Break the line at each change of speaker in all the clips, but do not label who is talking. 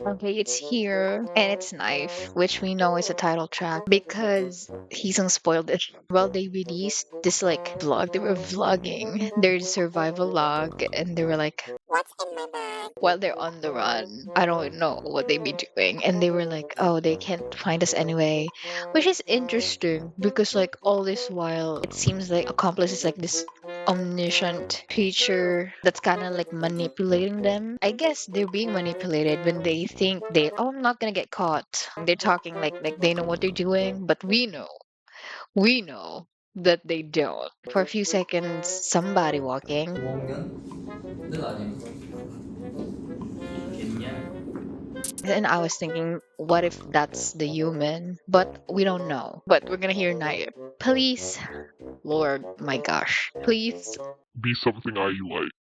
Okay, it's here and it's Knife, which we know is a title track because he's unspoiled it. Well, they released this like vlog. They were vlogging their survival log, and they were like,
What's in my bag?
while they're on the run, I don't know what they be doing, and they were like, oh, they can't find us anyway, which is interesting because like all this while, it seems like Accomplice is like this omniscient creature that's kind of like manipulating them. I guess they're being manipulated when they think oh, I'm not gonna get caught. They're talking like they know what they're doing, but we know that they don't. For a few seconds, somebody walking.
5학년? 는 아니고 있겠냐?
And I was thinking, what if that's the human? But we don't know. But we're gonna hear Naya. Please, Lord, my gosh, please.
Be something I like.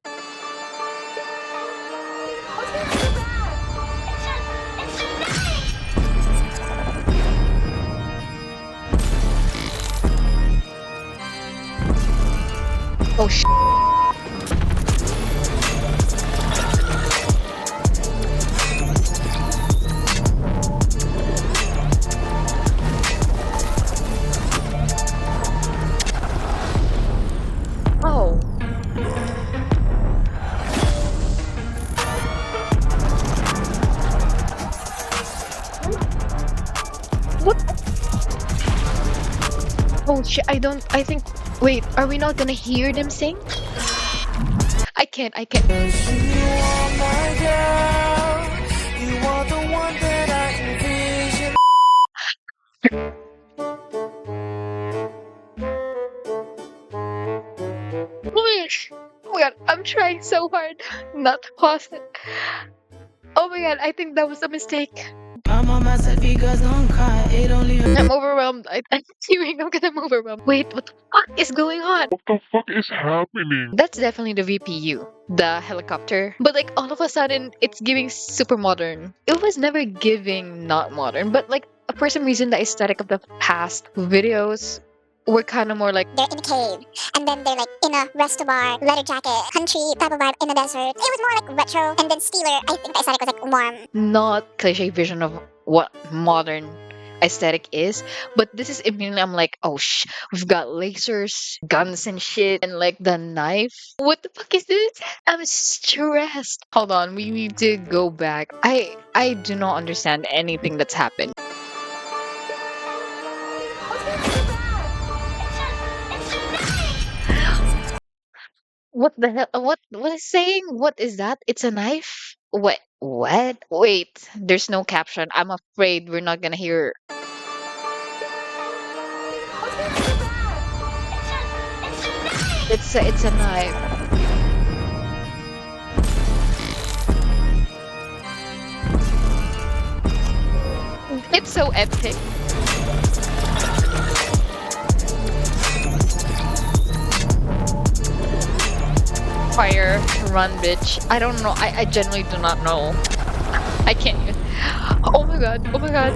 Oh sh. Oh. What? Oh shit, I think, wait, are we not gonna hear them sing? I can't.
You are my girl. You are the one that I envision.
Gosh. Oh my god, I'm trying so hard not to pause it. Oh my god, I think that was a mistake.
I'm on myself because don't cry. It don't leave.
I'm overwhelmed. I'm hearing because I'm overwhelmed. Wait, what the fuck is going on?
What the fuck is happening?
That's definitely the VPU, the helicopter. But like all of a sudden, it's giving super modern. It was never giving not modern, but like for some reason, the aesthetic of the past videos were kind of more like
They're in a cave, and then they're like in a resto bar, leather jacket, country type of vibe in the desert. It was more like retro, and then Steeler, I think the aesthetic was like warm.
not cliche vision of what modern aesthetic is, but this is immediately I'm like, oh we've got lasers, guns and shit, and like the knife. What the fuck is this? I'm stressed. Hold on, we need to go back. I do not understand anything that's happened. What the hell? What is saying? What is that? It's a knife? What? What? Wait, there's no caption. I'm afraid we're not gonna hear. It's a knife. It's so epic. Fire, run, bitch. I don't know. I genuinely do not know. I can't even. Oh my god. Oh my god.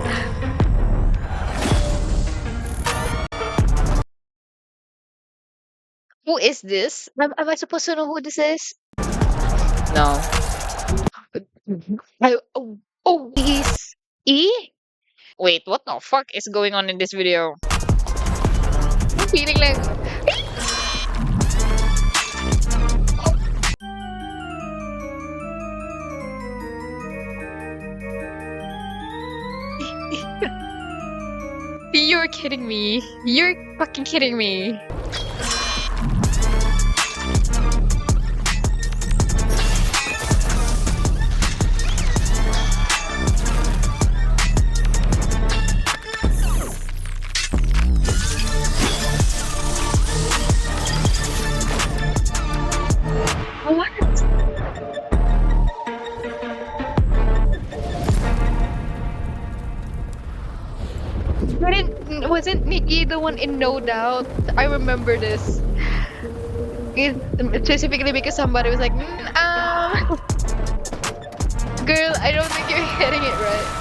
Who is this? Am I supposed to know who this is? No. He's E? Wait, what the fuck is going on in this video? I'm feeling like you're kidding me. You're fucking kidding me. What? Wasn't Nikki the one in No Doubt? I remember this. Specifically because somebody was like, girl, I don't think you're getting it right.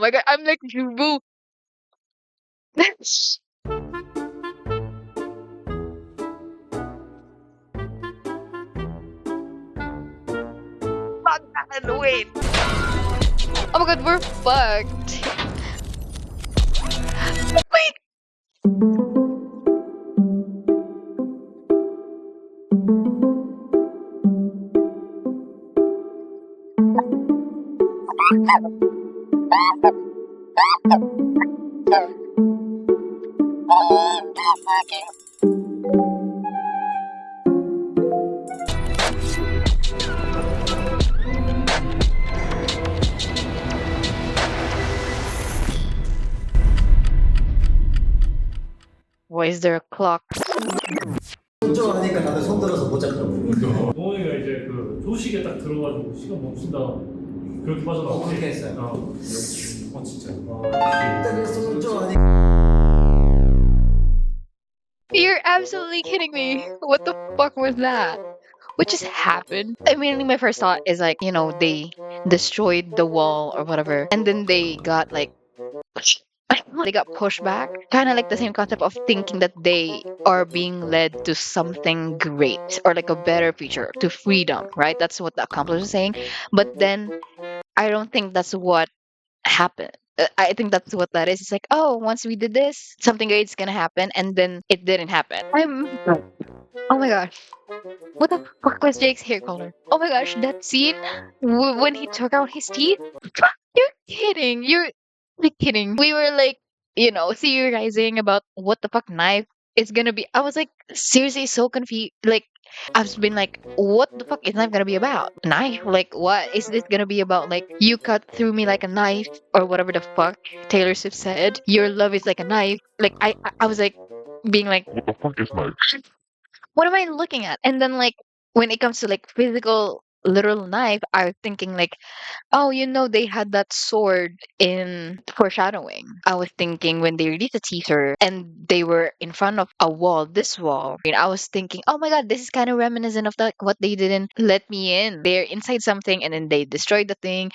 my god, I'm like, boo. Fuck that, wait. Oh my god, we're fucked. Wait. Why is there a clock?
조정하니까 다들 손 들어서 못 잡더라고요.
동원이가 이제 그 조식에 딱 들어가지고 시간 멈춘다 그렇게 빠져나와.
그렇게 했어요.
진짜.
일단 손 조정하니까
You're absolutely kidding me. What the fuck was that? What just happened? I mean, my first thought is like, they destroyed the wall or whatever, and then they got like they got pushed back. Kind of like the same concept of thinking that they are being led to something great or like a better future, to freedom, right? That's what the accomplice is saying. But then I don't think that's what happened. I think that's what that is. It's like, oh, once we did this, something great is gonna happen, and then it didn't happen. Oh my gosh. What the fuck was Jake's hair color? Oh my gosh, that scene when he took out his teeth? You're kidding. You're like kidding. We were like, theorizing about what the fuck knife is gonna be. I was like, seriously, so confused. Like, I've been like, what the fuck is knife gonna be about? Knife? Like, what is this gonna be about? Like, you cut through me like a knife, or whatever the fuck Taylor Swift said. Your love is like a knife. Like, I was like, being like,
What the fuck is knife?
what am I looking at? And then like when it comes to like physical literal knife, I was thinking like, oh, they had that sword in foreshadowing. I was thinking when they released the teaser and they were in front of a wall, this wall, and I was thinking, oh my god, this is kind of reminiscent of what they didn't let me in. They're inside something and then they destroyed the thing.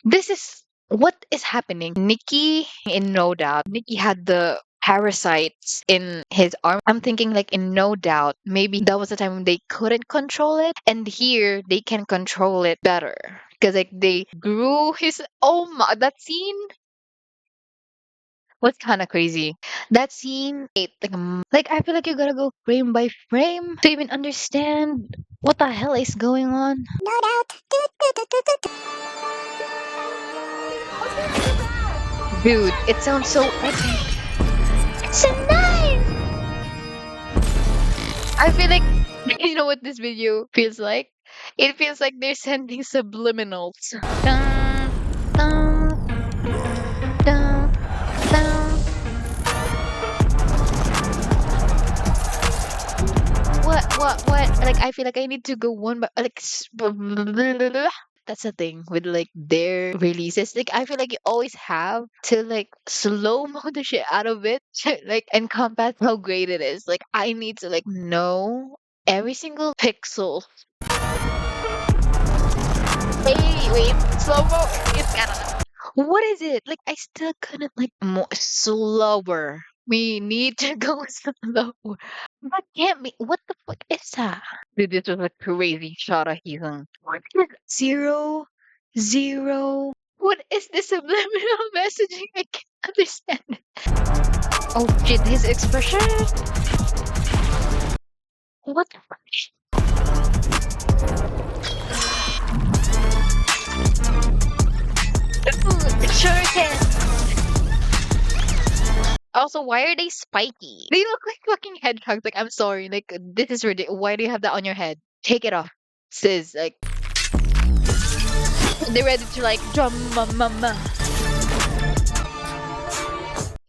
This is what is happening. Nikki, in No Doubt, Nikki had the parasites in his arm. I'm thinking like in No Doubt, maybe that was the time when they couldn't control it, and here they can control it better because like they grew his. Oh my, that scene was kind of crazy. That scene, like I feel like you gotta go frame by frame to even understand what the hell is going on.
No doubt.
Dude, it sounds so epic. So nice! I feel like, you know what this video feels like? It feels like they're sending subliminals. Dun, dun, dun, dun. What? Like, I feel like I need to go one by, like, that's the thing with like their releases. Like I feel like you always have to like slow mo the shit out of it to like encompass how great it is. Like I need to like know every single pixel. Hey, wait, slow mo. It's gotta. What is it? Like I still couldn't like more slower. We need to go slower. That can't be. What the fuck is that? Dude, this was a crazy shot of Heathens. What is zero, zero? What is this subliminal messaging? I can't understand it. Oh shit, his expression? What the fuck? Ooh, shuriken! Also, why are they spiky? They look like fucking hedgehogs. Like, I'm sorry. Like, this is ridiculous. Why do you have that on your head? Take it off, sis. Like, they're ready to like drum mama.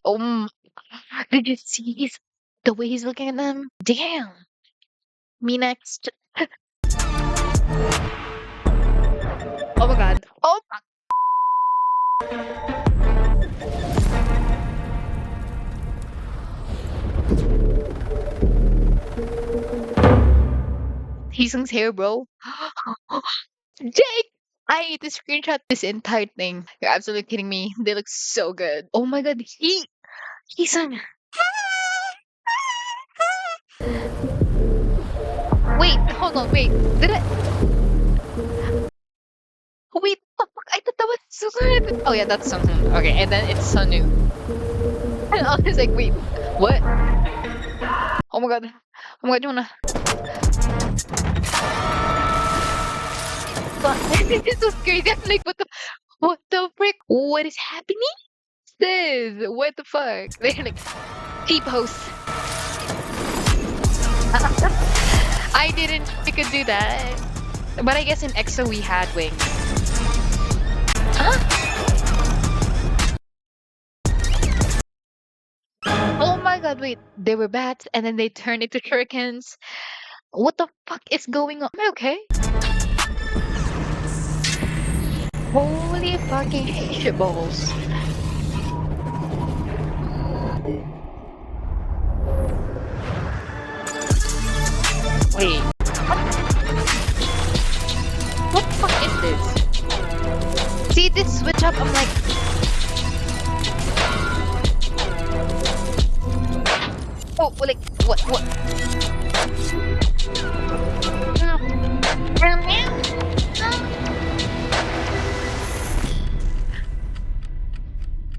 Oh, did you see the way he's looking at them? Damn. Me next. Oh my god. Oh my. Heesung's hair, bro. Jake! I need to screenshot this entire thing. You're absolutely kidding me. They look so good. Oh my god, he's on. Wait, hold on, wait. Did I? Wait, what the fuck? I thought that was Sunhoon. Oh yeah, that's Sunhoon. Okay, and then it's Sunoo. And I was like, wait, what? Oh my god. Oh my god, Jonah. But this is crazy. I'm like, what the frick? What is happening? This? What the fuck? They're like, T-pose. I didn't think we could do that. But I guess in EXO we had wings. Huh? Oh my god, wait. They were bats and then they turned into shurikens. What the fuck is going on? Am I okay? Holy fucking shit balls. Wait. What the fuck is this? See this switch up? I'm like, oh, like, what?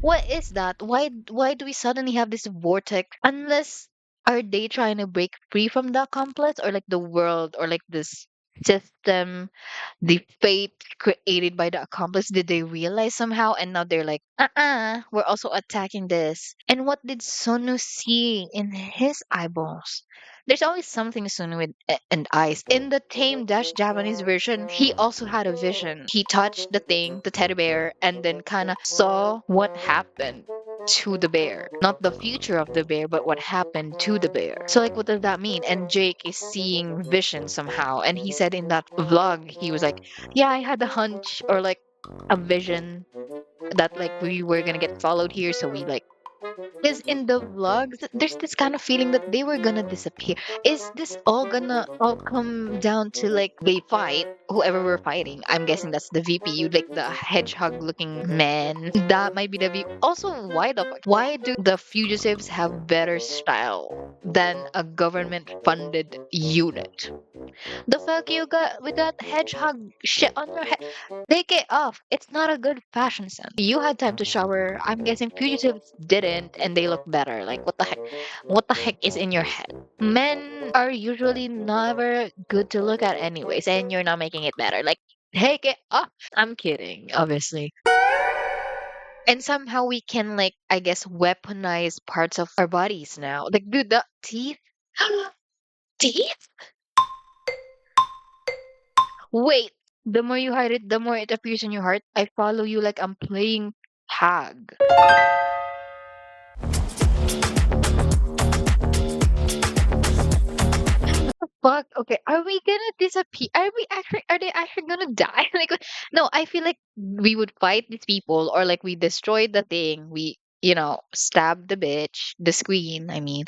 What is that? Why do we suddenly have this vortex? Unless are they trying to break free from the complex or like the world or like this system, the fate created by the accomplice? Did they realize somehow and now they're like, we're also attacking this. And what did Sonu see in his eyeballs? There's always something Sonu with and eyes. In the tame Dash Japanese version, he also had a vision. He touched the thing, the teddy bear, and then kind of saw what happened to the bear. Not the future of the bear, but what happened to the bear. So, like, what does that mean? And Jake is seeing vision somehow. And he said in that vlog, he was like, yeah, I had a hunch or like a vision that like we were gonna get followed here. So we like because in the vlogs, there's this kind of feeling that they were gonna disappear. Is this all gonna all come down to like they fight whoever we're fighting? I'm guessing that's the VP, you like the hedgehog looking man. That might be the VP. Also, why the fuck? Why do the fugitives have better style than a government funded unit? The fuck you got with that hedgehog shit on your head? Take it off. It's not a good fashion sense. You had time to shower. I'm guessing fugitives didn't, and they look better. Like what the heck? What the heck is in your head? Men are usually never good to look at, anyways, and you're not making it better. Like take it off. I'm kidding, obviously. And somehow we can like I guess weaponize parts of our bodies now. Like dude, the teeth. Teeth? Wait, the more you hide it, the more it appears in your heart. I follow you like I'm playing tag. Fuck. Okay, are we gonna disappear? Are they actually gonna die? Like, no. I feel like we would fight these people, or like we destroyed the thing. We, stab the bitch, the queen. I mean,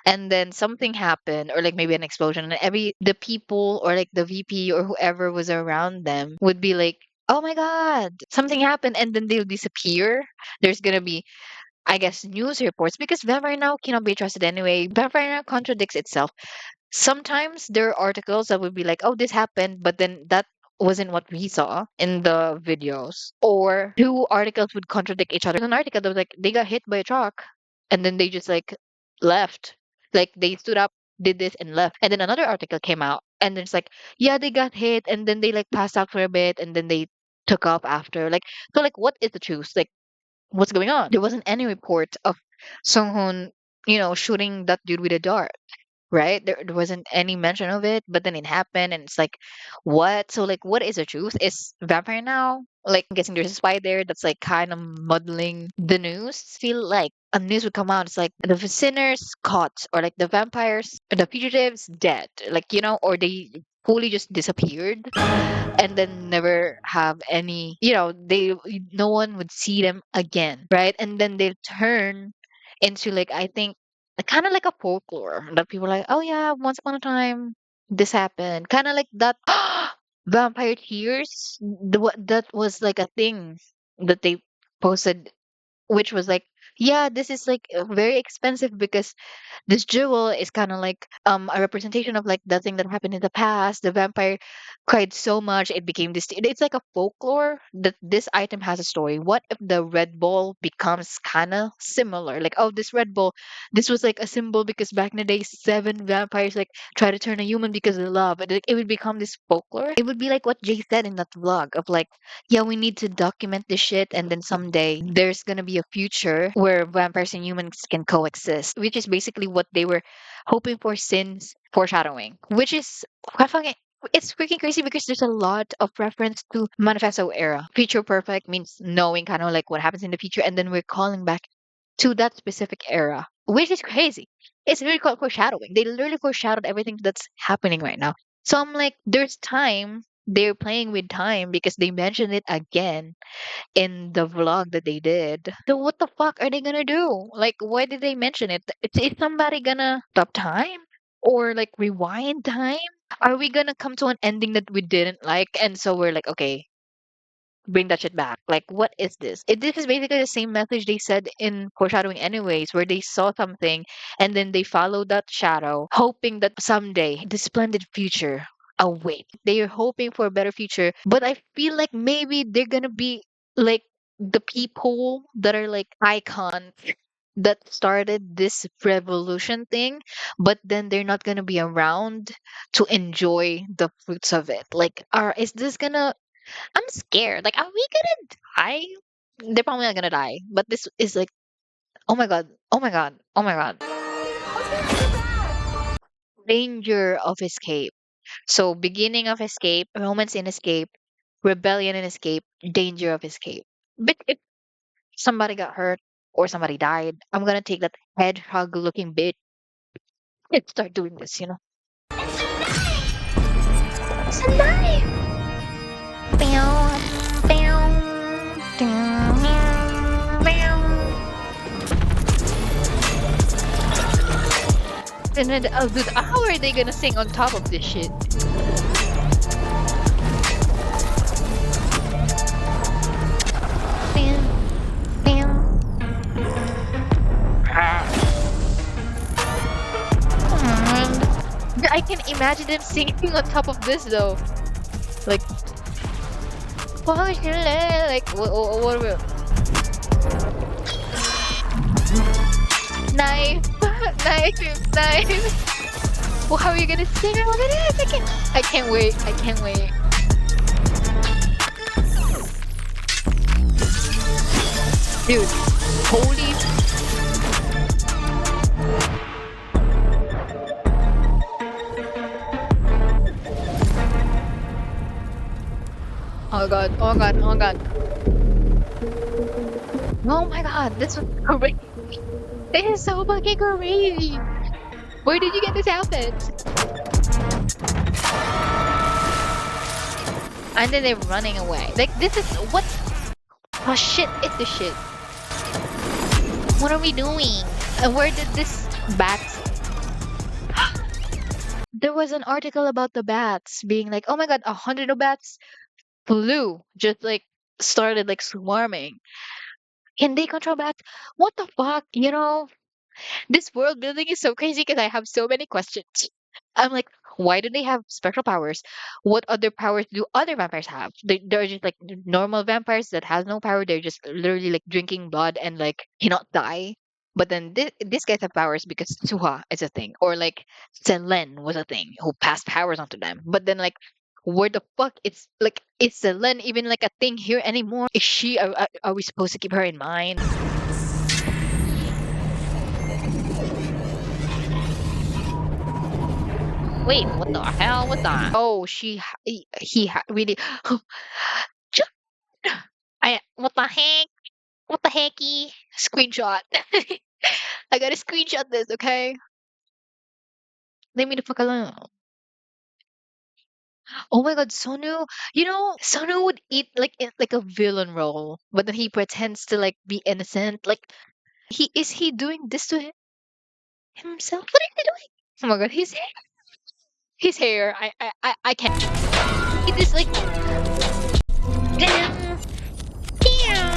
and then something happened or like maybe an explosion and every the people or like the VP or whoever was around them would be like, oh my god, something happened, and then they'll disappear. There's gonna be I guess news reports because Vampire Now cannot be trusted anyway. Vampire Now contradicts itself. Sometimes there are articles that would be like, oh, this happened, but then that wasn't what we saw in the videos. Or two articles would contradict each other. There's an article that was like, they got hit by a truck and then they just like left. Like they stood up, did this and left. And then another article came out and then it's like, yeah, they got hit and then they like passed out for a bit and then they took off after. Like, so like, what is the truth? Like, what's going on? There wasn't any report of Sung-hoon, shooting that dude with a dart, right? There wasn't any mention of it, but then it happened, and it's like, what? So, like, what is the truth? Is Vampire Now? Like, I'm guessing there's a spy there that's like kind of muddling the news. Feel like a news would come out. It's like the sinners caught, or like the vampires, the fugitives dead, like or they fully just disappeared and then never have any they no one would see them again, right? And then they turn into like I think kind of like a folklore that people are like, oh yeah, once upon a time this happened, kind of like that. vampire tears. That was like a thing that they posted, which was like, yeah, this is like very expensive because this jewel is kind of like a representation of like the thing that happened in the past. The vampire cried so much it became this. It's like a folklore that this item has a story. What if the red ball becomes kind of similar? Like, oh, this red ball, this was like a symbol because back in the day, seven vampires like try to turn a human because of love. And it would become this folklore. It would be like what Jay said in that vlog of like, yeah, we need to document this shit, and then someday there's gonna be a future where vampires and humans can coexist, which is basically what they were hoping for since foreshadowing, which is fucking. It's freaking crazy because there's a lot of reference to Manifesto era. Future perfect means knowing kind of like what happens in the future, and then we're calling back to that specific era, which is crazy. It's really called foreshadowing. They literally foreshadowed everything that's happening right now. So I'm like, there's time. They're playing with time because they mentioned it again in the vlog that they did. So what the fuck are they gonna do? Like, why did they mention it? Is somebody gonna stop time or like rewind time? Are we gonna come to an ending that we didn't like, and so we're like, okay, bring that shit back? Like, what is this? This is basically the same message they said in foreshadowing, anyways, where they saw something and then they followed that shadow, hoping that someday the splendid future await. They are hoping for a better future, but I feel like maybe they're gonna be like the people that are like icons that started this revolution thing, but then they're not gonna be around to enjoy the fruits of it. Like, is this gonna I'm scared. Like, are we gonna die? They're probably not gonna die. But this is like, oh my god, oh my god, oh my god. Danger of escape. So, beginning of escape, romance in escape, rebellion in escape, danger of escape. But if somebody got hurt or somebody died, I'm gonna take that hedgehog looking bitch and start doing this, you know? It's a knife! Bow, bow, down, bow. And then, oh, dude, how are they gonna sing on top of this shit? Bam, bam. And I can imagine them singing on top of this though. Like, like what are we? Knife, knife, knife. Well, how are you gonna sing over this? I can't wait. I can't wait. Dude, holy. Oh god, oh god, oh god. Oh my god, this was crazy. This is so fucking crazy. Where did you get this outfit? And then they're running away. Like, this is what? Oh shit, it's the shit. What are we doing? And where did this bats? There was an article about the bats being like, oh my god, 100 of bats flew, just like started like swarming. Can they control bats? What the fuck? You know, this world building is so crazy because I have so many questions. I'm like, why do they have special powers? What other powers do other vampires have? They're just like normal vampires that has no power. They're just literally like drinking blood and like cannot die. But then these guys have powers because Suha is a thing, or like Selen was a thing who passed powers onto them. But then like, where the fuck it's like, is Selen even like a thing here anymore? Is she? Are we supposed to keep her in mind? Wait, what the hell? What the? Oh, really. Ju- what the heck? What the hecky? Screenshot. I gotta screenshot this, okay? Leave me the fuck alone. Oh my god, Sonu. You know, Sonu would eat like like a villain role, but then he pretends to like be innocent. Like, he doing this to himself? What is he doing? Oh my god, his hair. His hair. I can't. It is like damn, damn.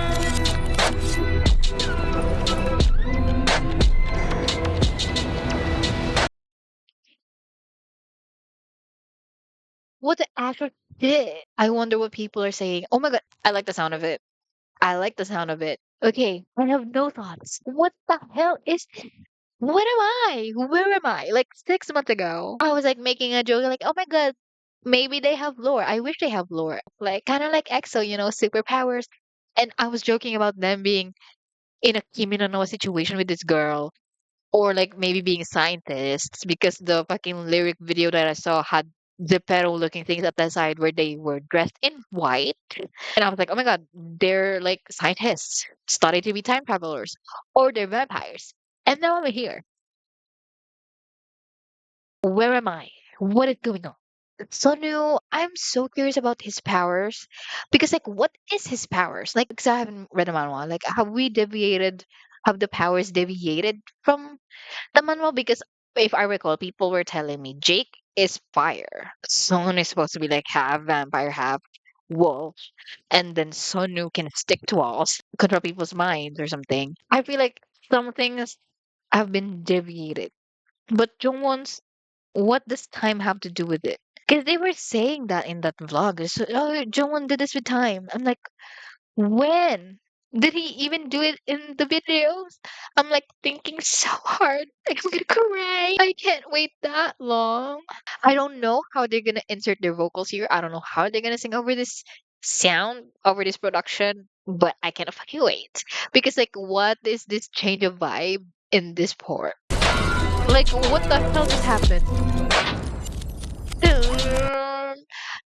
What the actor did. I wonder what people are saying. Oh my god, I like the sound of it. I like the sound of it. Okay, I have no thoughts. What the hell is what am I? Where am I? Like 6 months ago, I was like making a joke, like, oh my god, maybe they have lore. I wish they have lore. Like kind of like EXO, superpowers. And I was joking about them being in a Kimi no Na situation with this girl. Or like maybe being scientists because the fucking lyric video that I saw had Zepeto looking things at the side where they were dressed in white. And I was like, oh my god, they're like scientists, study to be time travelers, or they're vampires. And now I'm here. Where am I? What is going on? Sonu, I'm so curious about his powers because, like, what is his powers? Like, because I haven't read the manhwa. Like, have the powers deviated from the manual? Because if I recall, people were telling me Jake is fire. Son is supposed to be like half vampire, half wolf, and then Sonu can stick to walls, control people's minds or something. I feel like some things have been deviated, but Jungwon's, what does time have to do with it? Because they were saying that in that vlog. So, oh, Jungwon did this with time. I'm like, when? Did he even do it in the videos? I'm like thinking so hard. Like I'm gonna cry. I can't wait that long. I don't know how they're gonna insert their vocals here. I don't know how they're gonna sing over this sound, over this production, but I can't fucking wait. Because like what is this change of vibe in this port? Like what the hell just happened?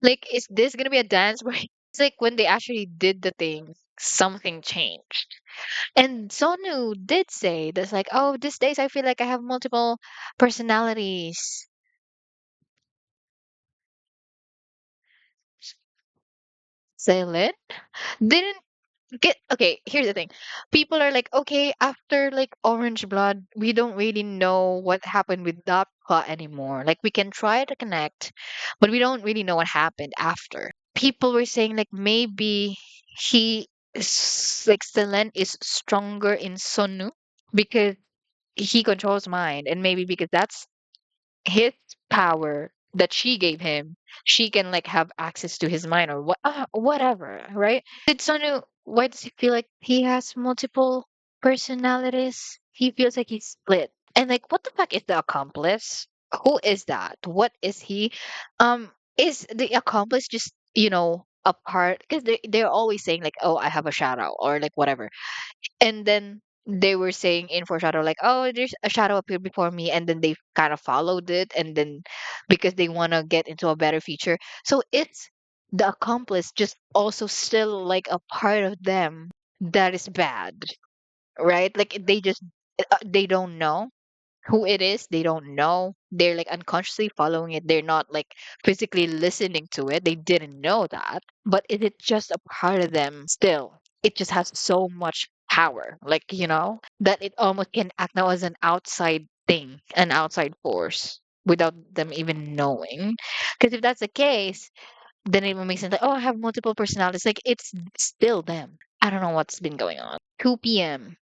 Like is this gonna be a dance where it's like when they actually did the thing, something changed. And Sonu did say that's like, oh, these days I feel like I have multiple personalities. Celine didn't get okay. Here's the thing: people are like, okay, after like Orange Blood, we don't really know what happened with that plot anymore. Like we can try to connect, but we don't really know what happened after. People were saying like maybe like Celine is stronger in Sonu because he controls mind, and maybe because that's his power that she gave him, she can like have access to his mind or whatever, right? Did Sonu? Why does he feel like he has multiple personalities? He feels like he's split. And like, what the fuck is the accomplice? Who is that? What is he? Is the accomplice just a part? Because they're always saying like, oh, I have a shadow or like whatever, and then they were saying in foreshadow like, oh, there's a shadow appeared before me, and then they kind of followed it, and then because they want to get into a better future, so it's the accomplice just also still like a part of them that is bad, right? Like they just they don't know who it is. They don't know. They're like unconsciously following it. They're not like physically listening to it. They didn't know that. But is it just a part of them still? It just has so much power, like, that it almost can act now as an outside thing, an outside force without them even knowing. Because if that's the case, then it will make sense like, oh, I have multiple personalities. Like it's still them. I don't know what's been going on. 2 p.m.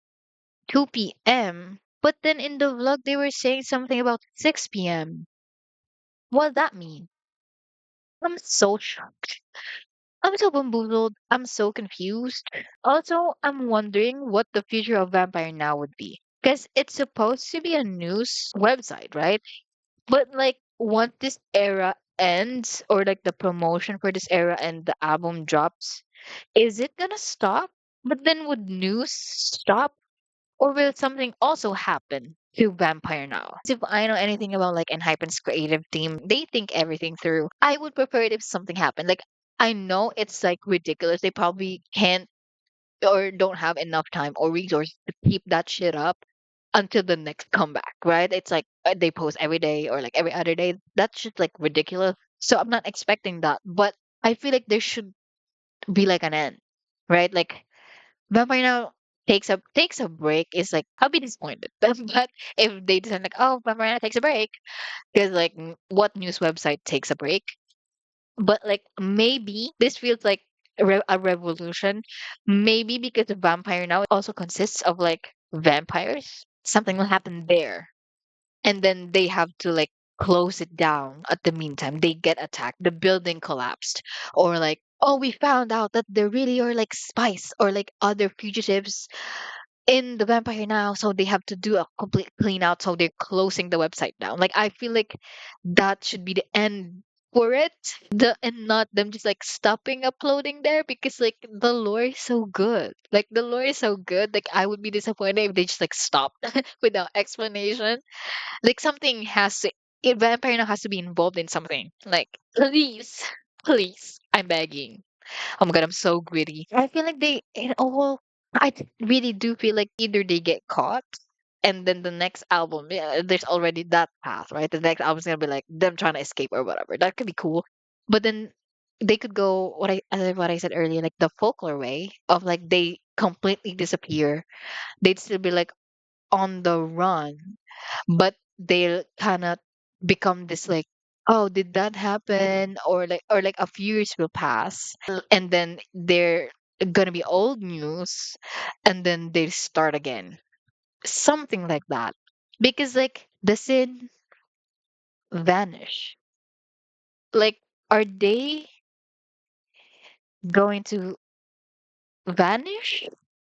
2 p.m. But then in the vlog, they were saying something about 6 p.m. What does that mean? I'm so shocked. I'm so bamboozled. I'm so confused. Also, I'm wondering what the future of Vampire Now would be. Because it's supposed to be a news website, right? But like, once this era ends, or like the promotion for this era and the album drops, is it gonna stop? But then would news stop? Or will something also happen to Vampire now? If I know anything about like ENHYPEN's creative team, they think everything through. I would prefer it if something happened. Like I know it's like ridiculous. They probably can't or don't have enough time or resources to keep that shit up until the next comeback, right? It's like they post every day or like every other day. That's just like ridiculous. So I'm not expecting that. But I feel like there should be like an end, right? Like Vampire Now takes a break is like I'll be disappointed. But if they decide like, oh, Vampire Now takes a break, because like what news website takes a break? But like maybe this feels like a revolution. Maybe because the vampire now also consists of like vampires. Something will happen there, and then they have to like close it down. At the meantime, they get attacked. The building collapsed, or like, oh, we found out that there really are like spies or like other fugitives in the vampire now, so they have to do a complete clean out, so they're closing the website down. Like I feel like that should be the end for it, the and not them just like stopping uploading there, because like the lore is so good. Like the lore is so good, like I would be disappointed if they just like stopped without explanation. Like something has to, vampire now has to be involved in something. Like please, please, I'm begging. Oh my god, I'm so greedy. I feel like well, really do feel like either they get caught, and then the next album, yeah, there's already that path, right? The next album's gonna be like them trying to escape or whatever. That could be cool. But then they could go what I said earlier, like the folklore way of like they completely disappear. They'd still be like on the run, but they'll kind of become this like, oh, did that happen, or like a few years will pass, and then they're gonna be old news, and then they start again, something like that, because like the sin vanish, like are they going to vanish,